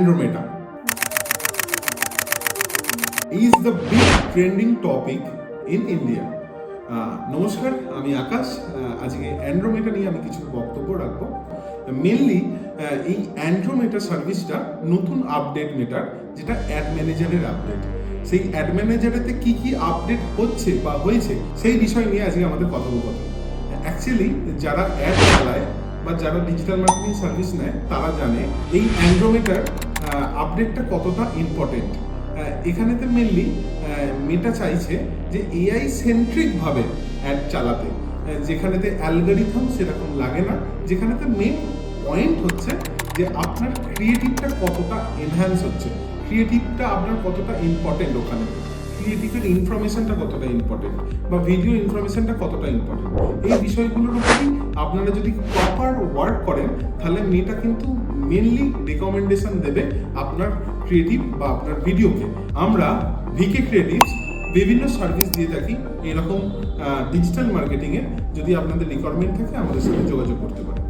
Andromeda is the big trending topic in India. নমস্কার, আমি আকাশ। আজকে অ্যান্ড্রোমেটা নিয়ে আমি কিছু বক্তব্য রাখবো। মেনলি এই অ্যান্ড্রোমেটা সার্ভিসটা নতুন আপডেট মেটার, যেটা অ্যাড ম্যানেজারের আপডেট। সেই অ্যাড ম্যানেজারেতে কি কি আপডেট হচ্ছে বা হয়েছে সেই বিষয় নিয়ে আজকে আমাদের কথোপকথন। অ্যাকচুয়ালি যারা অ্যাড চালায় বা যারা ডিজিটাল মার্কেটিং সার্ভিস নেয় তারা জানে এই অ্যান্ড্রোমেটার আপডেটটা কতটা ইম্পর্টেন্ট। এখানেতে মেনলি মেটা চাইছে যে এআই সেন্ট্রিকভাবে অ্যাড চালাতে, যেখানেতে অ্যালগরিথম সেরকম লাগে না, যেখানেতে মেন পয়েন্ট হচ্ছে যে আপনার ক্রিয়েটিভটা কতটা এনহ্যান্স হচ্ছে, ক্রিয়েটিভটা আপনার কতটা ইম্পর্টেন্ট, ওখানে ক্রিয়েটিভের ইনফরমেশনটা কতটা ইম্পর্টেন্ট বা ভিডিও ইনফরমেশনটা কতটা ইম্পর্টেন্ট। এই বিষয়গুলোর উপরেই আপনারা যদি প্রপার ওয়ার্ক করেন তাহলে মেয়েটা কিন্তু মেনলি রেকমেন্ডেশন দেবে আপনার ক্রিয়েটিভ বা আপনার ভিডিওকে। আমরা ভিকে ক্রিয়েটিভস বিভিন্ন সার্ভিস দিয়ে থাকি এরকম ডিজিটাল মার্কেটিংয়ে। যদি আপনাদের রিকোয়ারমেন্ট থাকে আমাদের সাথে যোগাযোগ করতে পারেন।